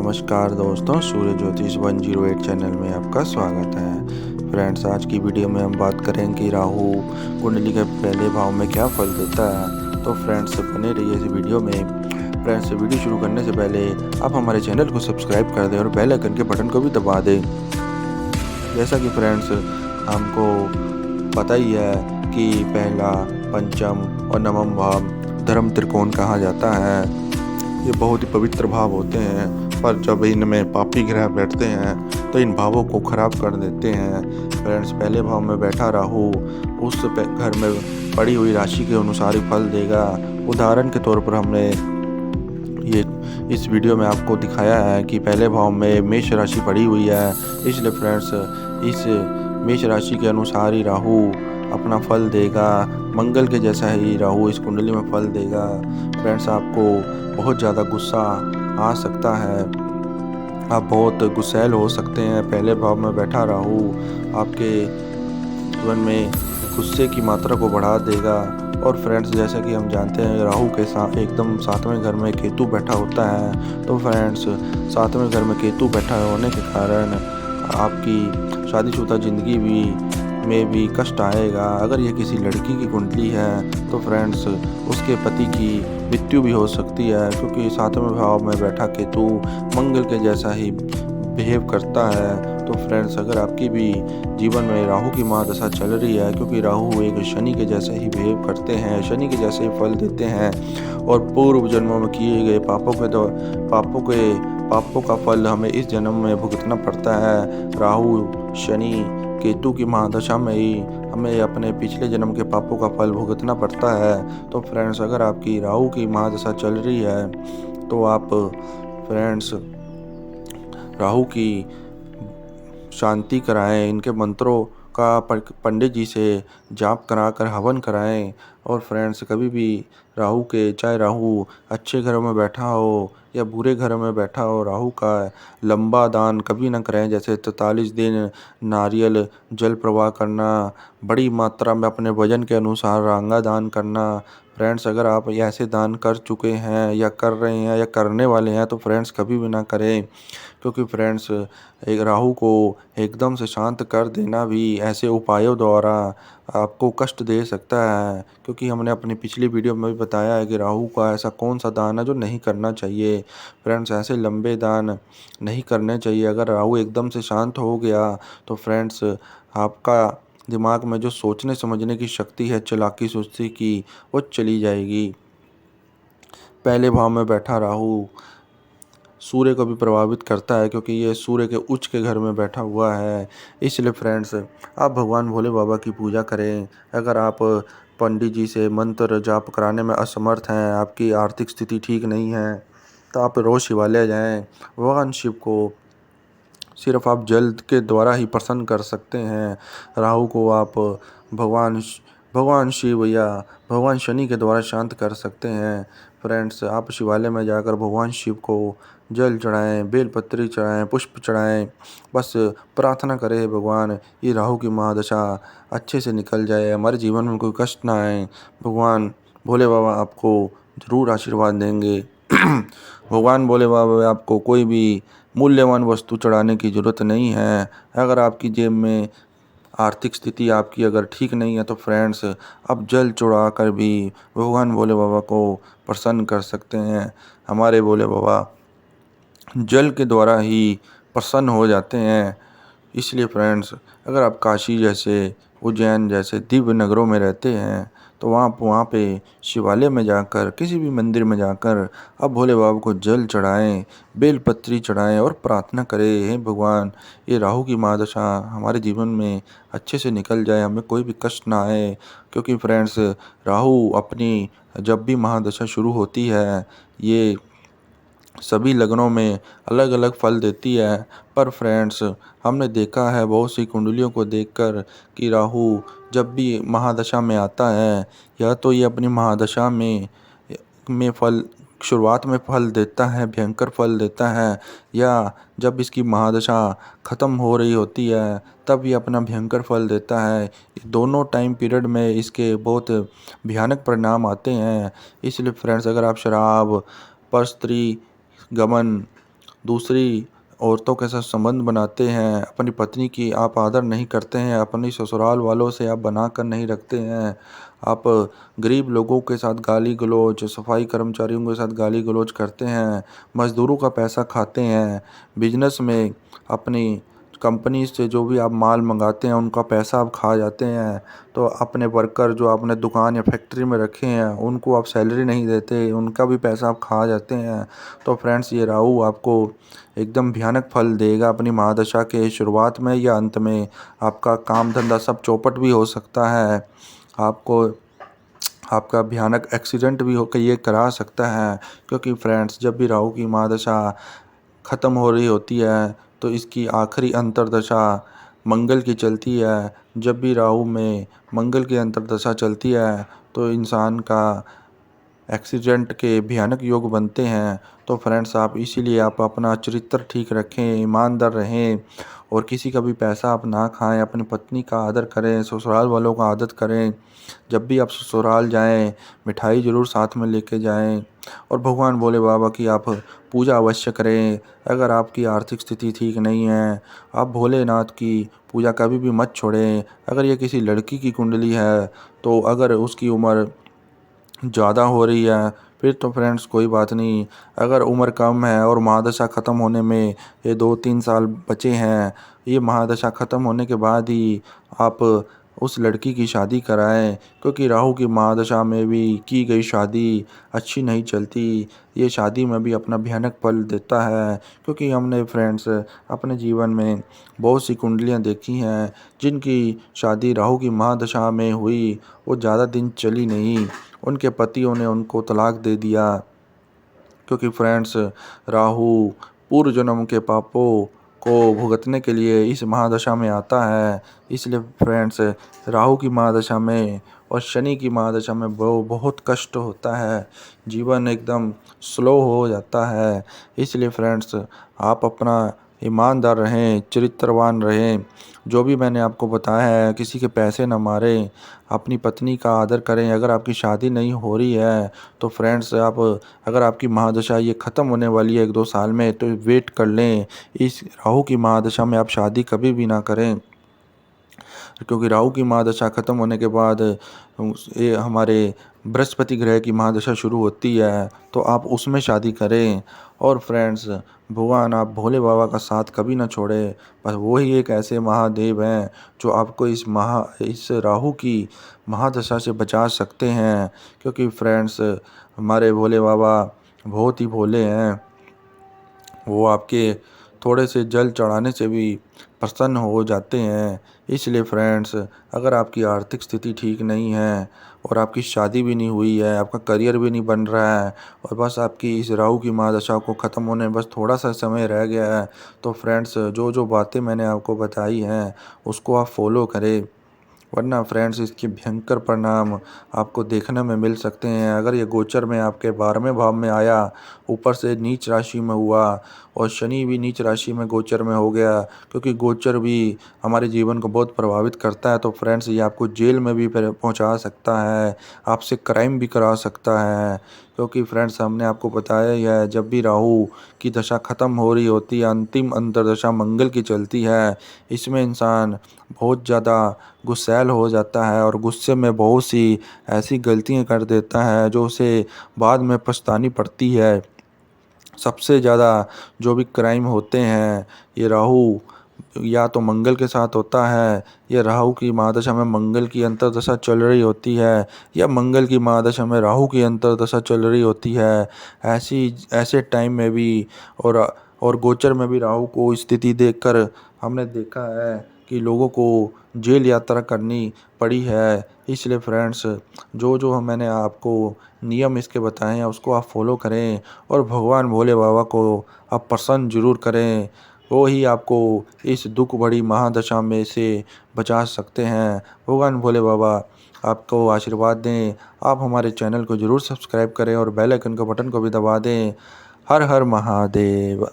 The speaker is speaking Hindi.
नमस्कार दोस्तों, सूर्य ज्योतिष 108 चैनल में आपका स्वागत है। फ्रेंड्स, आज की वीडियो में हम बात करेंगे कि राहु कुंडली के पहले भाव में क्या फल देता है। तो फ्रेंड्स, बने रहिए इस वीडियो में। फ्रेंड्स, वीडियो शुरू करने से पहले आप हमारे चैनल को सब्सक्राइब कर दें और बेल आइकन के बटन को भी दबा दें। जैसा कि फ्रेंड्स हमको पता ही है कि पहला, पंचम और नवम भाव धर्म त्रिकोण कहा जाता है। ये बहुत ही पवित्र भाव होते हैं, पर जब इनमें पापी ग्रह बैठते हैं तो इन भावों को खराब कर देते हैं। फ्रेंड्स, पहले भाव में बैठा राहु उस घर में पड़ी हुई राशि के अनुसार ही फल देगा। उदाहरण के तौर पर हमने ये इस वीडियो में आपको दिखाया है कि पहले भाव में मेष राशि पड़ी हुई है, इसलिए फ्रेंड्स इस मेष राशि के अनुसार ही राहु अपना फल देगा। मंगल के जैसा ही राहु इस कुंडली में फल देगा। फ्रेंड्स, आपको बहुत ज़्यादा गुस्सा आ सकता है, आप बहुत गुस्सैल हो सकते हैं। पहले भाव में बैठा राहु आपके जीवन में गुस्से की मात्रा को बढ़ा देगा। और फ्रेंड्स, जैसा कि हम जानते हैं, राहु के साथ एकदम 7वें घर में केतु बैठा होता है। तो फ्रेंड्स, 7वें घर में केतु बैठा होने के कारण आपकी शादीशुदा ज़िंदगी में भी कष्ट आएगा। अगर ये किसी लड़की की कुंडली है तो फ्रेंड्स उसके पति की मृत्यु भी हो सकती है, क्योंकि 7वें भाव में बैठा केतु मंगल के जैसा ही बिहेव करता है। तो फ्रेंड्स, अगर आपकी भी जीवन में राहु की महादशा चल रही है, क्योंकि राहु एक शनि के जैसे ही बिहेव करते हैं, शनि के जैसे ही फल देते हैं, और पूर्व जन्मों में किए गए पापों का फल हमें इस जन्म में भुगतना पड़ता है। राहु, शनि, केतु की महादशा में ही हमें अपने पिछले जन्म के पापों का फल भुगतना पड़ता है। तो फ्रेंड्स, अगर आपकी राहु की महादशा चल रही है तो आप फ्रेंड्स राहु की शांति कराएं, इनके मंत्रों का पंडित जी से जाप कराकर हवन कराएं। और फ्रेंड्स, कभी भी राहु के, चाहे राहु अच्छे घर में बैठा हो या बुरे घर में बैठा हो, राहु का लंबा दान कभी ना करें। जैसे 43 दिन नारियल जल प्रवाह करना, बड़ी मात्रा में अपने वजन के अनुसार रांगा दान करना। फ्रेंड्स, अगर आप ऐसे दान कर चुके हैं या कर रहे हैं या करने वाले हैं तो फ्रेंड्स कभी भी ना करें, क्योंकि फ्रेंड्स एक राहु को एकदम से शांत कर देना भी ऐसे उपायों द्वारा आपको कष्ट दे सकता है। क्योंकि हमने अपनी पिछली वीडियो में भी बताया है कि राहु का ऐसा कौन सा दान है जो नहीं करना चाहिए। फ्रेंड्स, ऐसे लंबे दान नहीं करने चाहिए। अगर राहु एकदम से शांत हो गया तो फ्रेंड्स आपका दिमाग में जो सोचने समझने की शक्ति है, चालाकी सुस्ती की, वो चली जाएगी। पहले भाव में बैठा राहु सूर्य को भी प्रभावित करता है, क्योंकि ये सूर्य के उच्च के घर में बैठा हुआ है। इसलिए फ्रेंड्स, आप भगवान भोले बाबा की पूजा करें। अगर आप पंडित जी से मंत्र जाप कराने में असमर्थ हैं, आपकी आर्थिक स्थिति ठीक नहीं है, तो आप रोज़ शिवालय जाएं। भगवान शिव को सिर्फ आप जल के द्वारा ही प्रसन्न कर सकते हैं। राहु को आप भगवान शिव या भगवान शनि के द्वारा शांत कर सकते हैं। फ्रेंड्स, आप शिवालय में जाकर भगवान शिव को जल चढ़ाएं, बेलपत्री चढ़ाएं, पुष्प चढ़ाएं। बस प्रार्थना करें, भगवान ये राहु की महादशा अच्छे से निकल जाए, हमारे जीवन में कोई कष्ट ना आए। भगवान भोले बाबा आपको ज़रूर आशीर्वाद देंगे। भगवान भोले बाबा आपको कोई भी मूल्यवान वस्तु चढ़ाने की ज़रूरत नहीं है। अगर आपकी जेब में आर्थिक स्थिति आपकी अगर ठीक नहीं है तो फ्रेंड्स आप जल चढ़ा कर भी भगवान भोले बाबा को प्रसन्न कर सकते हैं। हमारे भोले बाबा जल के द्वारा ही प्रसन्न हो जाते हैं। इसलिए फ्रेंड्स, अगर आप काशी जैसे, उज्जैन जैसे दिव्य नगरों में रहते हैं तो वहाँ पे शिवालय में जाकर, किसी भी मंदिर में जाकर आप भोले बाबा को जल चढ़ाएं, बेलपत्री चढ़ाएं और प्रार्थना करें, हे भगवान ये राहु की महादशा हमारे जीवन में अच्छे से निकल जाए, हमें कोई भी कष्ट ना आए। क्योंकि फ्रेंड्स, राहु अपनी जब भी महादशा शुरू होती है, ये सभी लग्नों में अलग अलग फल देती है। पर फ्रेंड्स, हमने देखा है बहुत सी कुंडलियों को देखकर कि राहु जब भी महादशा में आता है, या तो ये अपनी महादशा में फल शुरुआत में फल देता है, भयंकर फल देता है, या जब इसकी महादशा ख़त्म हो रही होती है तब ये अपना भयंकर फल देता है। दोनों टाइम पीरियड में इसके बहुत भयानक परिणाम आते हैं। इसलिए फ्रेंड्स, अगर आप शराब, पर स्त्री गमन दूसरी औरतों के साथ संबंध बनाते हैं, अपनी पत्नी की आप आदर नहीं करते हैं, अपनी ससुराल वालों से आप बनाकर नहीं रखते हैं, आप गरीब लोगों के साथ गाली गलौज, सफाई कर्मचारियों के साथ गाली गलौज करते हैं, मज़दूरों का पैसा खाते हैं, बिजनेस में अपनी कंपनी से जो भी आप माल मंगाते हैं उनका पैसा आप खा जाते हैं। तो अपने वर्कर जो आपने दुकान या फैक्ट्री में रखे हैं उनको आप सैलरी नहीं देते, उनका भी पैसा आप खा जाते हैं। तो फ्रेंड्स, ये राहु आपको एकदम भयानक फल देगा अपनी महादशा के शुरुआत में या अंत में। आपका काम धंधा सब चौपट भी हो सकता है, आपको आपका भयानक एक्सीडेंट भी होकर ये करा सकता है। क्योंकि फ्रेंड्स, जब भी राहु की महादशा ख़त्म हो रही होती है तो इसकी आखिरी अंतर्दशा मंगल की चलती है। जब भी राहु में मंगल की अंतर्दशा चलती है तो इंसान का एक्सीडेंट के भयानक योग बनते हैं। तो फ्रेंड्स, आप इसीलिए आप अपना चरित्र ठीक रखें, ईमानदार रहें और किसी का भी पैसा आप ना खाएं, अपनी पत्नी का आदर करें, ससुराल वालों का आदर करें। जब भी आप ससुराल जाएं मिठाई ज़रूर साथ में लेके जाएं और भगवान भोले बाबा की आप पूजा अवश्य करें। अगर आपकी आर्थिक स्थिति ठीक नहीं है, आप भोलेनाथ की पूजा कभी भी मत छोड़ें। अगर ये किसी लड़की की कुंडली है तो अगर उसकी उम्र ज़्यादा हो रही है फिर तो फ्रेंड्स कोई बात नहीं। अगर उम्र कम है और महादशा ख़त्म होने में ये 2-3 साल बचे हैं, ये महादशा ख़त्म होने के बाद ही आप उस लड़की की शादी कराएं। क्योंकि राहु की महादशा में भी की गई शादी अच्छी नहीं चलती, ये शादी में भी अपना भयानक फल देता है। क्योंकि हमने फ्रेंड्स अपने जीवन में बहुत सी कुंडलियां देखी हैं जिनकी शादी राहु की महादशा में हुई, वो ज़्यादा दिन चली नहीं, उनके पतियों ने उनको तलाक दे दिया। क्योंकि फ्रेंड्स, राहु पूर्व जन्म के पापों को भुगतने के लिए इस महादशा में आता है। इसलिए फ्रेंड्स, राहु की महादशा में और शनि की महादशा में बहुत कष्ट होता है, जीवन एकदम स्लो हो जाता है। इसलिए फ्रेंड्स, आप अपना ईमानदार रहें, चरित्रवान रहें। जो भी मैंने आपको बताया है, किसी के पैसे न मारें, अपनी पत्नी का आदर करें। अगर आपकी शादी नहीं हो रही है तो फ्रेंड्स, आप अगर आपकी महादशा ये ख़त्म होने वाली है 1-2 साल में तो वेट कर लें। इस राहु की महादशा में आप शादी कभी भी ना करें। क्योंकि राहु की महादशा ख़त्म होने के बाद ये हमारे बृहस्पति ग्रह की महादशा शुरू होती है, तो आप उसमें शादी करें। और फ्रेंड्स, भगवान आप भोले बाबा का साथ कभी ना छोड़ें। बस वो ही एक ऐसे महादेव हैं जो आपको इस राहु की महादशा से बचा सकते हैं। क्योंकि फ्रेंड्स, हमारे भोले बाबा बहुत ही भोले हैं, वो आपके थोड़े से जल चढ़ाने से भी प्रसन्न हो जाते हैं। इसलिए फ्रेंड्स, अगर आपकी आर्थिक स्थिति ठीक नहीं है और आपकी शादी भी नहीं हुई है, आपका करियर भी नहीं बन रहा है और बस आपकी इस राहु की महादशा को ख़त्म होने में बस थोड़ा सा समय रह गया है, तो फ्रेंड्स, जो जो बातें मैंने आपको बताई हैं उसको आप फॉलो करें। वरना फ्रेंड्स, इसके भयंकर परिणाम आपको देखने में मिल सकते हैं। अगर ये गोचर में आपके 12वें भाव में आया, ऊपर से नीच राशि में हुआ और शनि भी नीच राशि में गोचर में हो गया, क्योंकि गोचर भी हमारे जीवन को बहुत प्रभावित करता है। तो फ्रेंड्स, ये आपको जेल में भी पहुंचा सकता है, आपसे क्राइम भी करा सकता है। क्योंकि फ्रेंड्स, हमने आपको बताया ही है, जब भी राहु की दशा ख़त्म हो रही होती है, अंतिम अंतर्दशा मंगल की चलती है, इसमें इंसान बहुत ज़्यादा गुस्सैल हो जाता है और गुस्से में बहुत सी ऐसी गलतियां कर देता है जो उसे बाद में पछतानी पड़ती है। सबसे ज़्यादा जो भी क्राइम होते हैं, ये राहु या तो मंगल के साथ होता है, या राहु की महादशा में मंगल की अंतर्दशा चल रही होती है, या मंगल की महादशा में राहु की अंतर्दशा चल रही होती है। ऐसे टाइम में भी और गोचर में भी राहु को स्थिति देखकर हमने देखा है कि लोगों को जेल यात्रा करनी पड़ी है। इसलिए फ्रेंड्स, जो जो मैंने आपको नियम इसके बताए हैं उसको आप फॉलो करें और भगवान भोले बाबा को आप प्रसन्न जरूर करें। वो ही आपको इस दुख भरी महादशा में से बचा सकते हैं। भगवान भोले बाबा आपको आशीर्वाद दें। आप हमारे चैनल को ज़रूर सब्सक्राइब करें और बेल आइकन के बटन को भी दबा दें। हर हर महादेव।